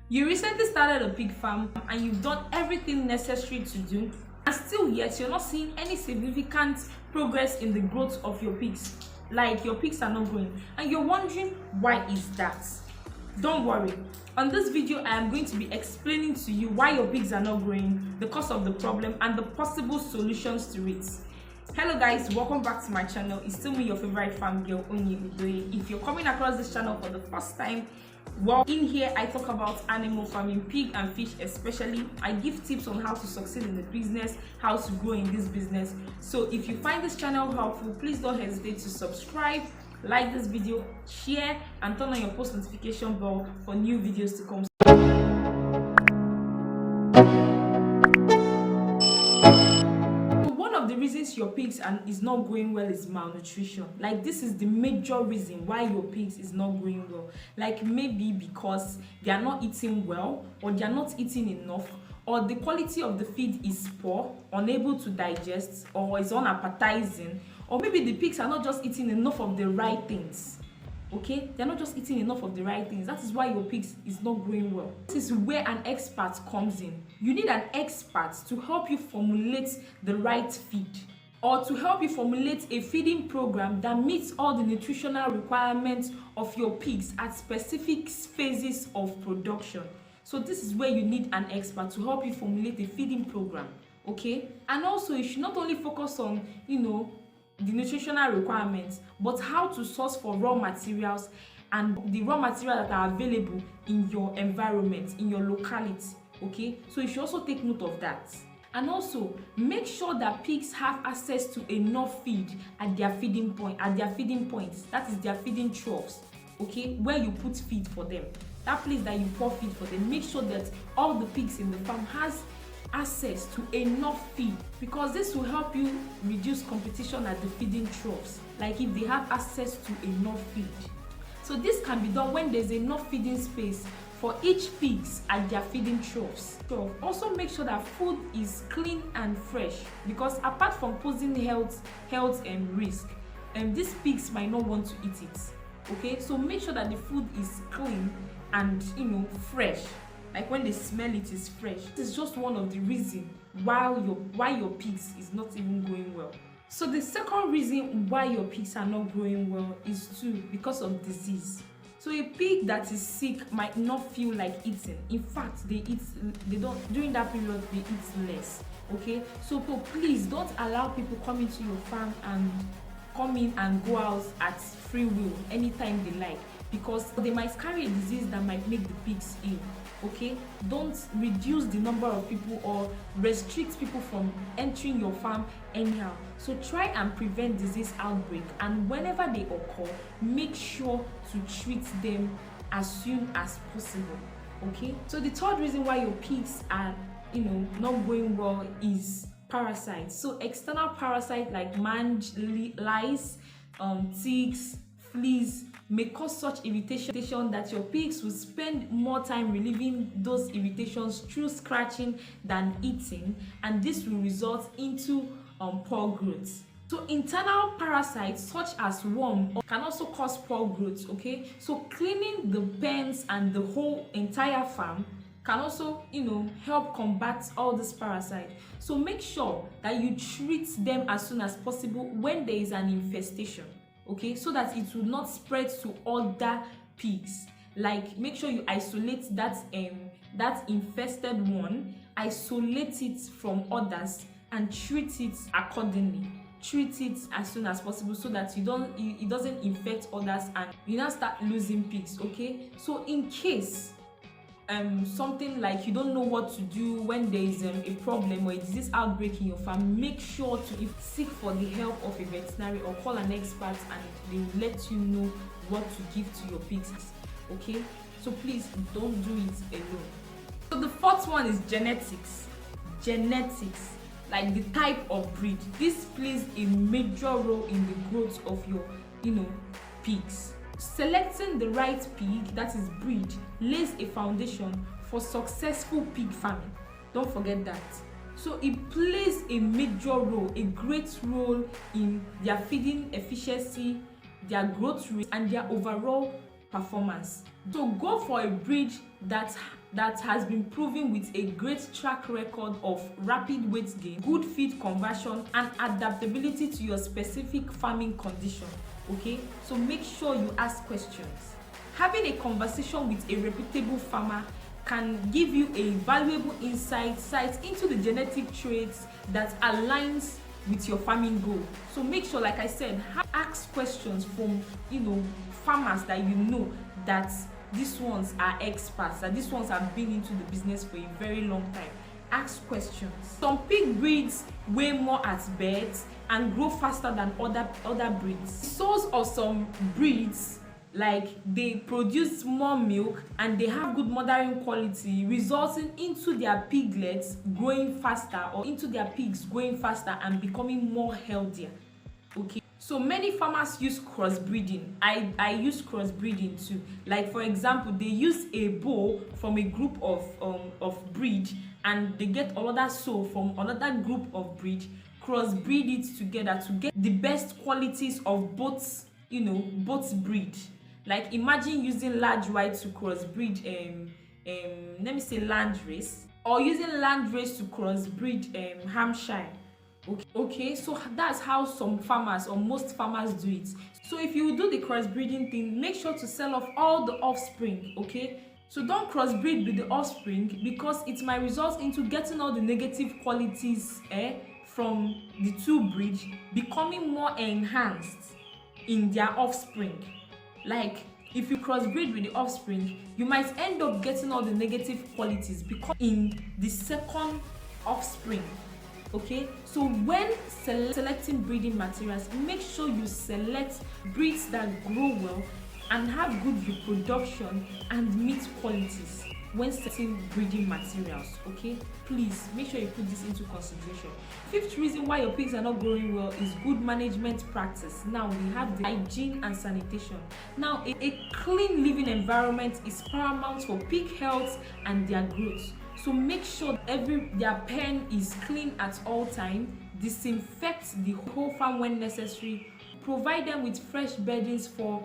You recently started a pig farm and you've done everything necessary to do, and still yet you're not seeing any significant progress in the growth of your pigs. Like your pigs are not growing and you're wondering why is that. Don't worry. On this video, I am going to be explaining to you why your pigs are not growing, the cause of the problem, and the possible solutions to it. Hello guys, welcome back to my channel. It's still me, your favorite farm girl, Onyi Udoye. If you're coming across this channel for the first time, well, in here I talk about animal farming, pig and fish especially. I give tips on how to succeed in the business, how to grow in this business. So if you find this channel helpful, please don't hesitate to subscribe, like this video, share, and turn on your post notification bell for new videos to come. One of the reasons your pigs is not growing well is malnutrition. Like, this is the major reason why your pigs is not growing well. Like, maybe because they are not eating well, or they are not eating enough, or the quality of the feed is poor, unable to digest, or is unappetizing, or maybe the pigs are not just eating enough of the right things. Okay, they're not just eating enough of the right things. That is why your pigs is not growing well. This is where an expert comes in. You need an expert to help you formulate the right feed, or to help you formulate a feeding program that meets all the nutritional requirements of your pigs at specific phases of production. So this is where you need an expert to help you formulate a feeding program. Okay, and also you should not only focus on the nutritional requirements, but how to source for raw materials and the raw materials that are available in your environment, in your locality. Okay, so you should also take note of that. And also make sure that pigs have access to enough feed at their feeding points. That is their feeding troughs. Okay, where you put feed for them, that place that you pour feed for them. Make sure that all the pigs in the farm has access to enough feed, because this will help you reduce competition at the feeding troughs, like if they have access to enough feed. So this can be done when there's enough feeding space for each pigs at their feeding troughs. So also make sure that food is clean and fresh, because apart from posing health and risk, these pigs might not want to eat it. Okay, so make sure that the food is clean and fresh. Like when they smell it is fresh. This is just one of the reasons why your pigs is not even growing well. So the second reason why your pigs are not growing well is because of disease. So a pig that is sick might not feel like eating. In fact, during that period they eat less. Okay, so please don't allow people come into your farm and come in and go out at free will anytime they like, because they might carry a disease that might make the pigs ill. Okay, don't reduce the number of people or restrict people from entering your farm anyhow. So try and prevent disease outbreak, and whenever they occur, make sure to treat them as soon as possible. Okay, so the third reason why your pigs are not going well is parasites. So external parasites like mange, lice, ticks, fleas may cause such irritation that your pigs will spend more time relieving those irritations through scratching than eating, and this will result into poor growth. So internal parasites such as worm can also cause poor growth. Okay, so cleaning the pens and the whole entire farm can also help combat all these parasites. So make sure that you treat them as soon as possible when there is an infestation. Okay, so that it will not spread to other pigs. Like, make sure you isolate that infested one, isolate it from others, and treat it accordingly. Treat it as soon as possible so that it doesn't infect others and you now start losing pigs. Okay, so in case something like you don't know what to do when there is a problem or a disease outbreak in your farm, make sure to seek for the help of a veterinary or call an expert, and they will let you know what to give to your pigs. Okay, so please don't do it alone. So the fourth one is genetics. Like the type of breed. This plays a major role in the growth of your pigs. Selecting the right pig, that is breed, lays a foundation for successful pig farming. Don't forget that. So it plays a major role, a great role in their feeding efficiency, their growth rate, and their overall performance. So go for a breed that that has been proven with a great track record of rapid weight gain, good feed conversion, and adaptability to your specific farming condition. Okay, so make sure you ask questions. Having a conversation with a reputable farmer can give you a valuable insight into the genetic traits that aligns with your farming goal. So make sure, like I said, ask questions from farmers that that these ones are experts, that these ones have been into the business for a very long time. Ask questions. Some pig breeds weigh more at birth and grow faster than other breeds. Source of some breeds, like, they produce more milk and they have good mothering quality, resulting into their piglets growing faster, or into their pigs growing faster and becoming more healthier. Okay, so many farmers use crossbreeding. I use crossbreeding too. Like, for example, they use a bull from a group of breed, and they get another sow from another group of breed, crossbreed it together to get the best qualities of both breed. Like, imagine using large white to crossbreed let me say landrace, or using landrace to crossbreed Hampshire. Okay, so that's how some farmers, or most farmers, do it. So if you do the crossbreeding thing, make sure to sell off all the offspring. Okay, so don't crossbreed with the offspring, because it might result into getting all the negative qualities from the two breeds becoming more enhanced in their offspring. Like, if you crossbreed with the offspring, you might end up getting all the negative qualities because in the second offspring. Okay, so when selecting breeding materials, make sure you select breeds that grow well and have good reproduction and meat qualities when selecting breeding materials. Okay, please make sure you put this into consideration. Fifth reason why your pigs are not growing well is good management practice. Now we have the hygiene and sanitation. Now a clean living environment is paramount for pig health and their growth. So make sure their pen is clean at all time. Disinfect the whole farm when necessary. Provide them with fresh beddings for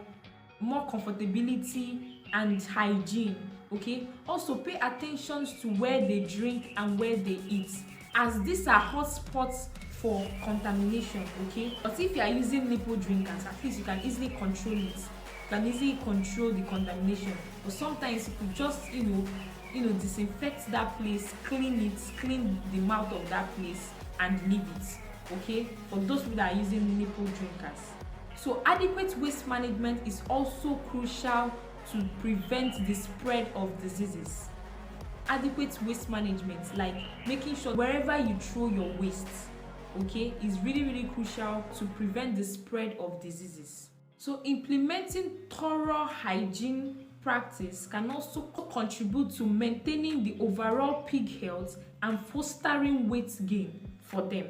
more comfortability and hygiene. Okay, also pay attention to where they drink and where they eat, as these are hot spots for contamination. Okay, but if you are using nipple drinkers, at least you can easily control it. You can easily control the contamination. But sometimes you could just disinfect that place, clean the mouth of that place and leave it. Okay, for those people that are using nipple drinkers. So adequate waste management is also crucial to prevent the spread of diseases. Adequate waste management, like making sure wherever you throw your waste, okay, is really crucial to prevent the spread of diseases. So implementing thorough hygiene practice can also contribute to maintaining the overall pig health and fostering weight gain for them.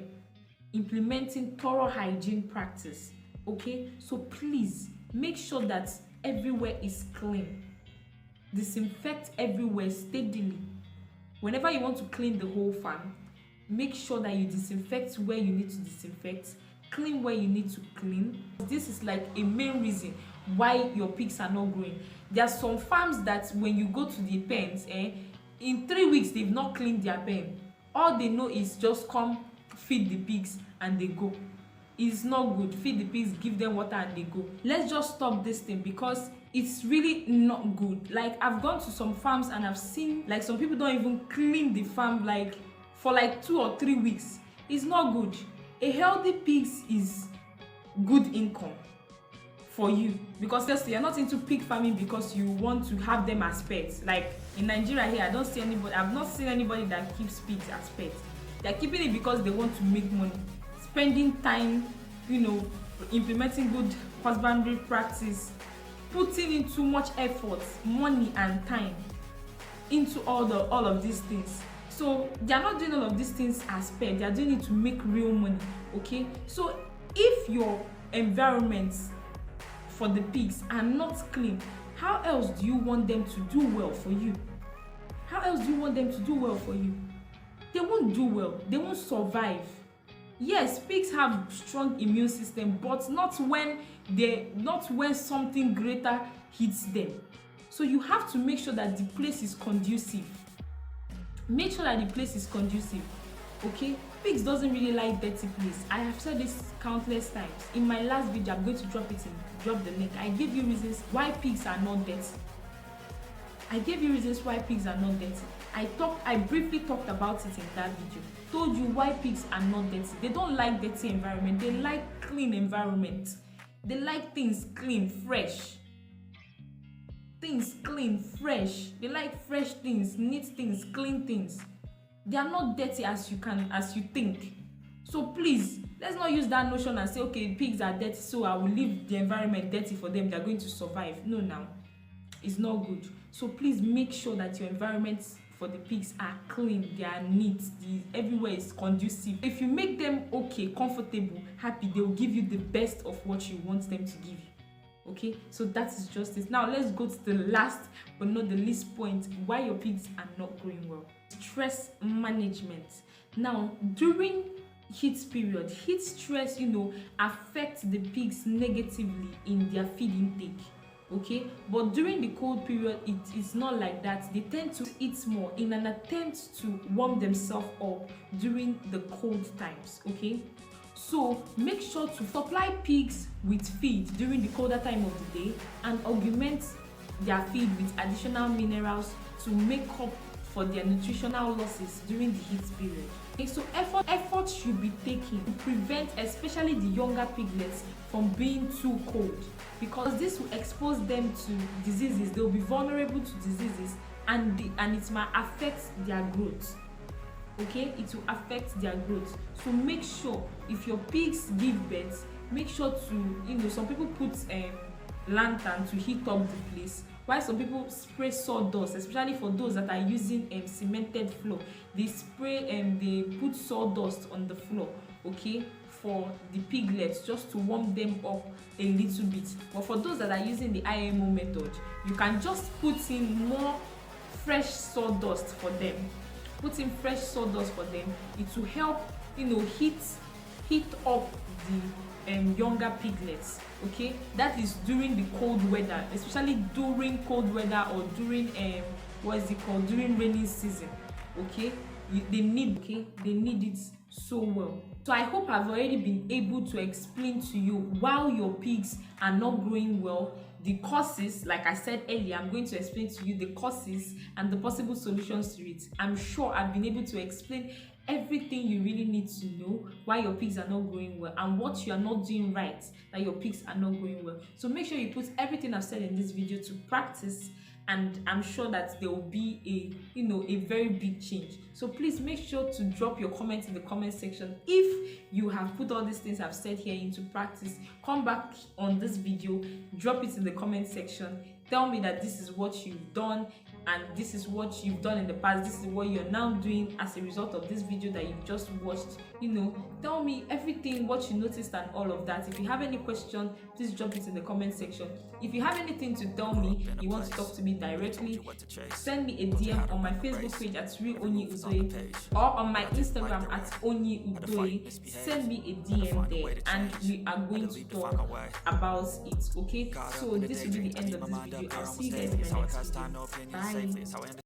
Implementing thorough hygiene practice. Okay, so please make sure that everywhere is clean. Disinfect everywhere steadily. Whenever you want to clean the whole farm, make sure that you disinfect where you need to disinfect, clean where you need to clean. This is like a main reason why your pigs are not growing. There are some farms that when you go to the pens, in 3 weeks they've not cleaned their pen. All they know is just come feed the pigs and they go. It's not good. Feed the pigs, give them water and they go. Let's just stop this thing, because it's really not good. Like, I've gone to some farms and I've seen, like, some people don't even clean the farm like for like 2 or 3 weeks. It's not good. A healthy pigs is good income for you, because you're not into pig farming because you want to have them as pets. Like in Nigeria here, I've not seen anybody that keeps pigs as pets. They're keeping it because they want to make money, spending time, implementing good husbandry practice, putting in too much effort, money and time into all of these things. So they are not doing all of these things as pets. They are doing it to make real money. Okay, so if your environments for the pigs are not clean, how else do you want them to do well for you? How else do you want them to do well for you? They won't do well. They won't survive. Yes, pigs have strong immune system, but not when something greater hits them. So you have to make sure that the place is conducive. Make sure that the place is conducive. Okay, pigs doesn't really like dirty place. I have said this countless times. In my last video, I'm going to drop the link. I gave you reasons why pigs are not dirty. I gave you reasons why pigs are not dirty. I briefly talked about it in that video. Told you why pigs are not dirty. They don't like dirty environment. They like clean environment. They like things clean, fresh. Things clean, fresh. They like fresh things, neat things, clean things. They are not dirty as you think. So please, let's not use that notion and say, okay, pigs are dirty, so I will leave the environment dirty for them. They're going to survive. No, now it's not good. So please make sure that your environment for the pigs are clean, they are neat, everywhere is conducive. If you make them okay, comfortable, happy, they will give you the best of what you want them to give you. Okay, so that is justice. Now let's go to the last but not the least point, why your pigs are not growing well. Stress management. Now during heat period, heat stress affects the pigs negatively in their feed intake. Okay, but during the cold period it is not like that. They tend to eat more in an attempt to warm themselves up during the cold times. Okay, so make sure to supply pigs with feed during the colder time of the day and augment their feed with additional minerals to make up for their nutritional losses during the heat period. Okay, so effort should be taken to prevent especially the younger piglets from being too cold, because this will expose them to diseases. They will be vulnerable to diseases and it might affect their growth. Okay, it will affect their growth. So make sure if your pigs give birth, make sure to some people put lantern to heat up the place, while some people spray sawdust, especially for those that are using cemented floor. They they put sawdust on the floor, okay, for the piglets, just to warm them up a little bit. But for those that are using the IMO method, you can just put in more fresh sawdust for them. Put in fresh sawdust for them. It will help heat up the younger piglets. Okay, that is during the cold weather, especially during cold weather or during during rainy season. Okay, they need it so well. So I hope I've already been able to explain to you why your pigs are not growing well, the causes. Like I said earlier, I'm going to explain to you the causes and the possible solutions to it. I'm sure I've been able to explain everything you really need to know why your pigs are not growing well and what you are not doing right that your pigs are not growing well. So make sure you put everything I've said in this video to practice, and I'm sure that there will be a very big change. So please make sure to drop your comments in the comment section. If you have put all these things I've said here into practice, come back on this video, drop it in the comment section. Tell me that this is what you've done and this is what you've done in the past. This is what you're now doing as a result of this video that you've just watched. Tell me everything, what you noticed and all of that. If you have any question, please drop it in the comment section. If you have anything to tell me, you want to talk to me directly, send me a DM on my Facebook page at @RealOnyiUdoye or on my Instagram at @OnyiUdoye. Send me a DM there and we are going to talk about it. Okay, so this will be the end of this video. I'll see you guys in the next video. Bye.